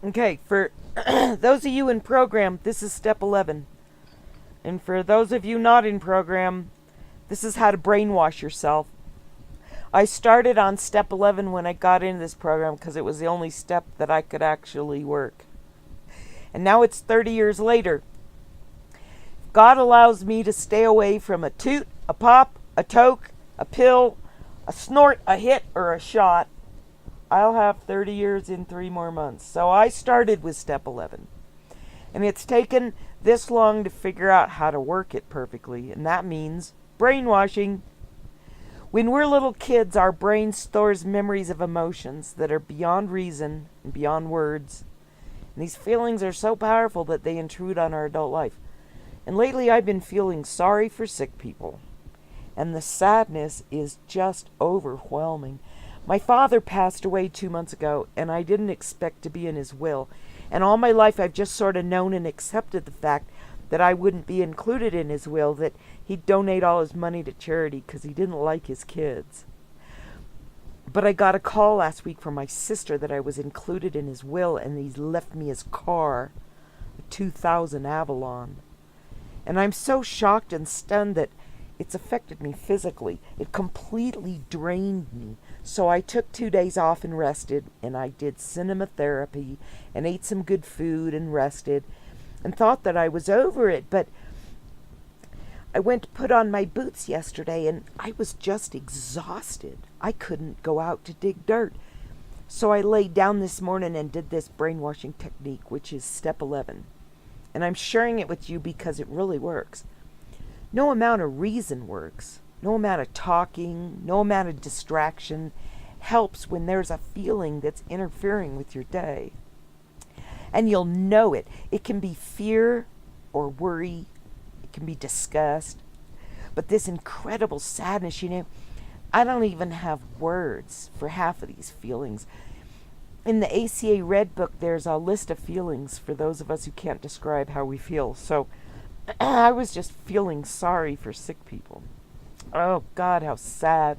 Okay, for those of you in program, this is step 11. And for those of you not in program, this is how to brainwash yourself. I started on step 11 when I got into this program because it was the only step that I could actually work. And now it's 30 years later. God allows me to stay away from a toot, a pop, a toke, a pill, a snort, a hit, or a shot. I'll have 30 years in 3 more months. So I started with step 11. And it's taken this long to figure out how to work it perfectly. And that means brainwashing. When we're little kids, our brain stores memories of emotions that are beyond reason and beyond words. And these feelings are so powerful that they intrude on our adult life. And lately I've been feeling sorry for sick people. And the sadness is just overwhelming. My father passed away 2 months ago, and I didn't expect to be in his will. And all my life I've just sort of known and accepted the fact that I wouldn't be included in his will, that he'd donate all his money to charity because he didn't like his kids. But I got a call last week from my sister that I was included in his will, and he's left me his car, a 2000 Avalon. And I'm so shocked and stunned that it's affected me physically. It completely drained me. So I took 2 days off and rested, and I did cinema therapy and ate some good food and rested and thought that I was over it. But I went to put on my boots yesterday and I was just exhausted. I couldn't go out to dig dirt. So I laid down this morning and did this brainwashing technique, which is step 11. And I'm sharing it with you because it really works. No amount of reason works. No amount of talking, no amount of distraction helps when there's a feeling that's interfering with your day. And you'll know it. It can be fear or worry. It can be disgust. But this incredible sadness, I don't even have words for half of these feelings. In the ACA Red Book, there's a list of feelings for those of us who can't describe how we feel. So I was just feeling sorry for sick people. Oh, God, how sad.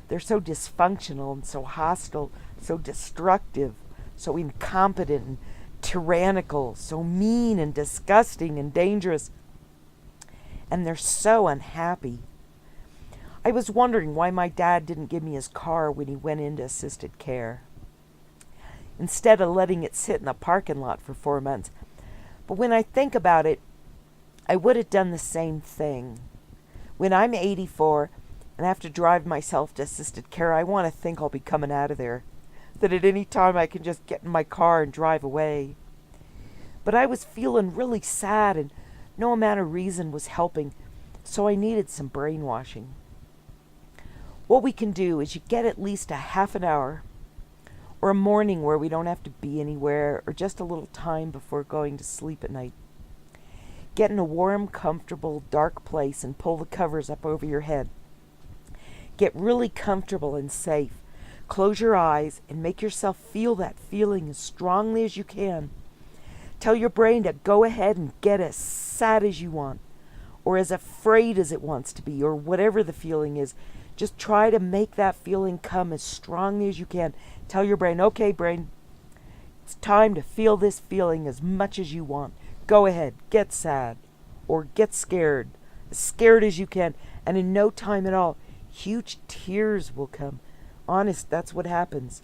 They're so dysfunctional and so hostile, so destructive, so incompetent and tyrannical, so mean and disgusting and dangerous. And they're so unhappy. I was wondering why my dad didn't give me his car when he went into assisted care, instead of letting it sit in the parking lot for 4 months. But when I think about it, I would have done the same thing. When I'm 84 and have to drive myself to assisted care, I want to think I'll be coming out of there. That at any time I can just get in my car and drive away. But I was feeling really sad and no amount of reason was helping, so I needed some brainwashing. What we can do is you get at least a half an hour or a morning where we don't have to be anywhere, or just a little time before going to sleep at night. Get in a warm, comfortable, dark place and pull the covers up over your head. Get really comfortable and safe. Close your eyes and make yourself feel that feeling as strongly as you can. Tell your brain to go ahead and get as sad as you want, or as afraid as it wants to be, or whatever the feeling is. Just try to make that feeling come as strongly as you can. Tell your brain, okay, brain, it's time to feel this feeling as much as you want. Go ahead, get sad, or get scared, as scared as you can, and in no time at all, huge tears will come. Honest, that's what happens.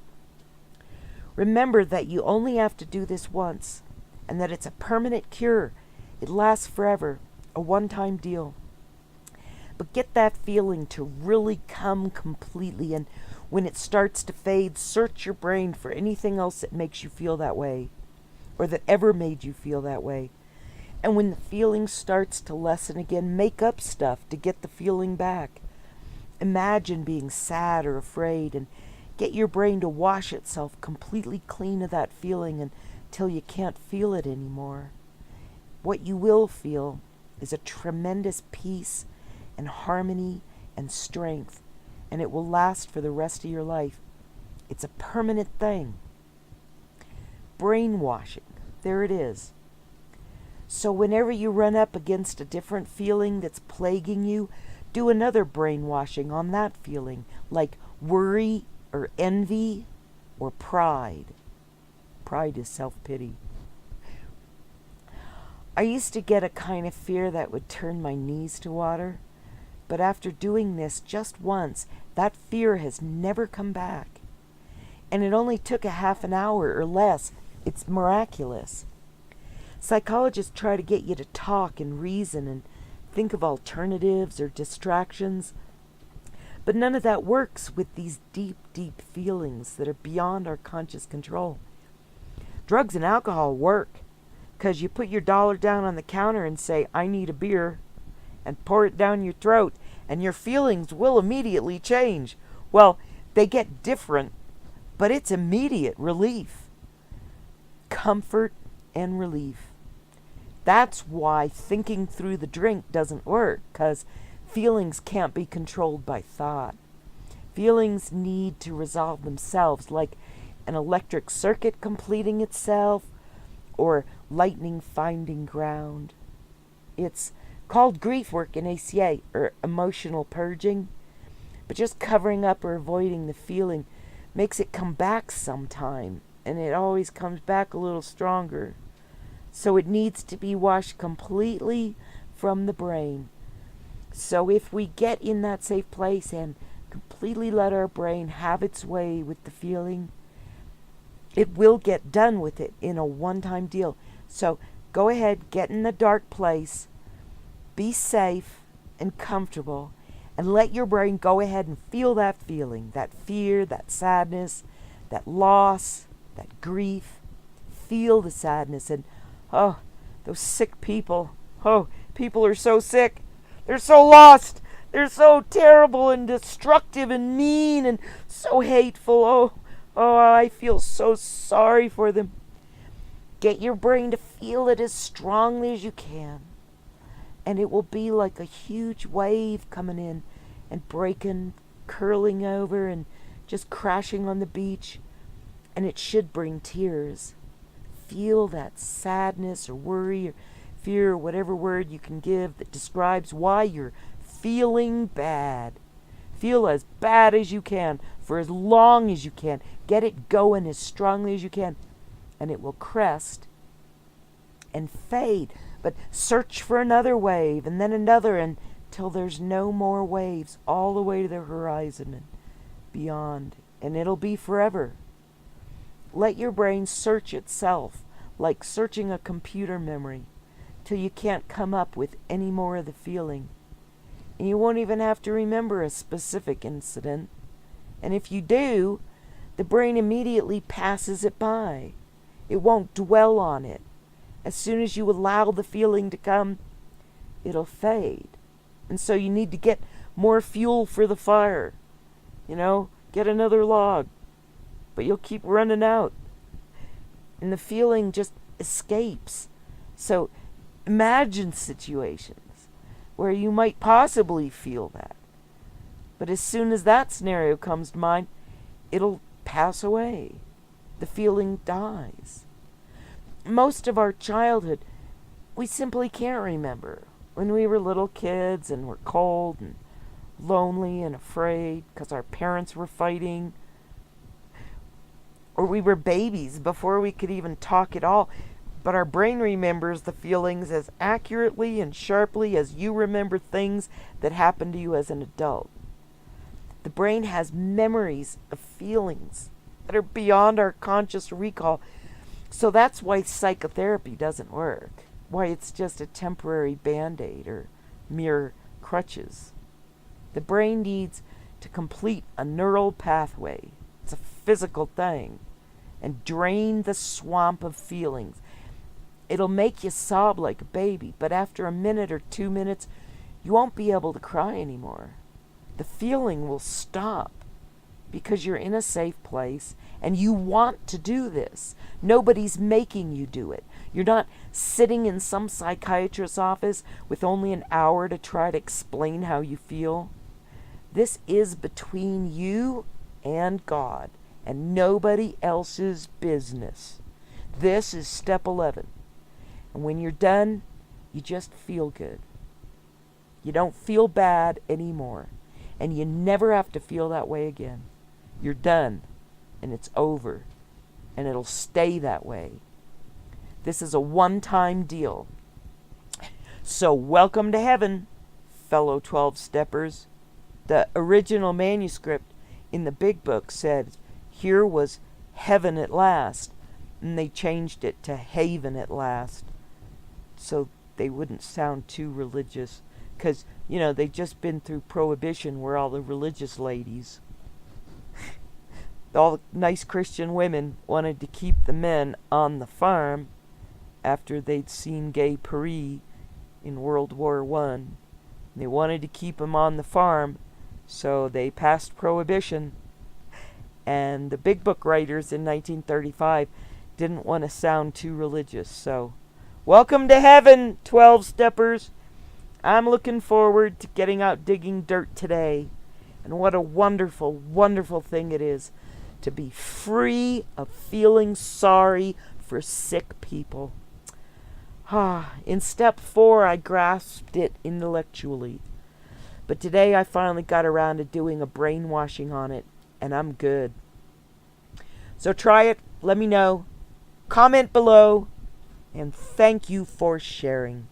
Remember that you only have to do this once, and that it's a permanent cure. It lasts forever, a one-time deal. But get that feeling to really come completely, and when it starts to fade, search your brain for anything else that makes you feel that way, or that ever made you feel that way. And when the feeling starts to lessen again, make up stuff to get the feeling back. Imagine being sad or afraid, and get your brain to wash itself completely clean of that feeling until you can't feel it anymore. What you will feel is a tremendous peace and harmony and strength, and it will last for the rest of your life. It's a permanent thing. Brainwashing. There it is. So whenever you run up against a different feeling that's plaguing you, do another brainwashing on that feeling, like worry or envy or pride. Pride is self-pity. I used to get a kind of fear that would turn my knees to water, but after doing this just once, that fear has never come back. And it only took a half an hour or less. It's miraculous. Psychologists try to get you to talk and reason and think of alternatives or distractions, but none of that works with these deep, deep feelings that are beyond our conscious control. Drugs and alcohol work, because you put your dollar down on the counter and say, "I need a beer," and pour it down your throat, and your feelings will immediately change. Well, they get different, but it's immediate relief. Comfort and relief. That's why thinking through the drink doesn't work, because feelings can't be controlled by thought. Feelings need to resolve themselves, like an electric circuit completing itself, or lightning finding ground. It's called grief work in ACA, or emotional purging, but just covering up or avoiding the feeling makes it come back sometime, and it always comes back a little stronger. So it needs to be washed completely from the brain. So if we get in that safe place and completely let our brain have its way with the feeling, it will get done with it in a one-time deal. So go ahead, get in the dark place, be safe and comfortable, and let your brain go ahead and feel that feeling, that fear, that sadness, that loss, that grief. Feel the sadness and, oh, those sick people. Oh, people are so sick. They're so lost. They're so terrible and destructive and mean and so hateful. Oh, I feel so sorry for them. Get your brain to feel it as strongly as you can. And it will be like a huge wave coming in and breaking, curling over, and just crashing on the beach. And it should bring tears. Feel that sadness or worry or fear or whatever word you can give that describes why you're feeling bad. Feel as bad as you can for as long as you can. Get it going as strongly as you can, and it will crest and fade. But search for another wave and then another until there's no more waves all the way to the horizon and beyond. And it'll be forever. Let your brain search itself like searching a computer memory till you can't come up with any more of the feeling. And you won't even have to remember a specific incident. And if you do, the brain immediately passes it by. It won't dwell on it. As soon as you allow the feeling to come, it'll fade. And so you need to get more fuel for the fire. Get another log. But you'll keep running out. And the feeling just escapes. So imagine situations where you might possibly feel that. But as soon as that scenario comes to mind, it'll pass away. The feeling dies. Most of our childhood, we simply can't remember. When we were little kids and were cold and lonely and afraid because our parents were fighting, or we were babies before we could even talk at all, but our brain remembers the feelings as accurately and sharply as you remember things that happened to you as an adult. The brain has memories of feelings that are beyond our conscious recall. So that's why psychotherapy doesn't work, why it's just a temporary band-aid or mere crutches. The brain needs to complete a neural pathway. It's a physical thing. And drain the swamp of feelings. It'll make you sob like a baby, but after a minute or 2 minutes, you won't be able to cry anymore. The feeling will stop because you're in a safe place and you want to do this. Nobody's making you do it. You're not sitting in some psychiatrist's office with only an hour to try to explain how you feel. This is between you and God and nobody else's business. This is step 11. And when you're done, you just feel good. You don't feel bad anymore. And you never have to feel that way again. You're done. And it's over. and it'll stay that way. This is a one-time deal. So welcome to heaven, fellow 12-steppers. The original manuscript in the Big Book said, here was heaven at last, and they changed it to haven at last, so they wouldn't sound too religious, because, you know, they'd just been through Prohibition where all the religious ladies, all the nice Christian women, wanted to keep the men on the farm after they'd seen Gay Paris in World War I. They wanted to keep them on the farm, so they passed Prohibition. And the Big Book writers in 1935 didn't want to sound too religious. So, welcome to heaven, 12-steppers. I'm looking forward to getting out digging dirt today. And what a wonderful, wonderful thing it is to be free of feeling sorry for sick people. In step 4, I grasped it intellectually. But today I finally got around to doing a brainwashing on it, and I'm good. So try it, let me know, comment below, and thank you for sharing.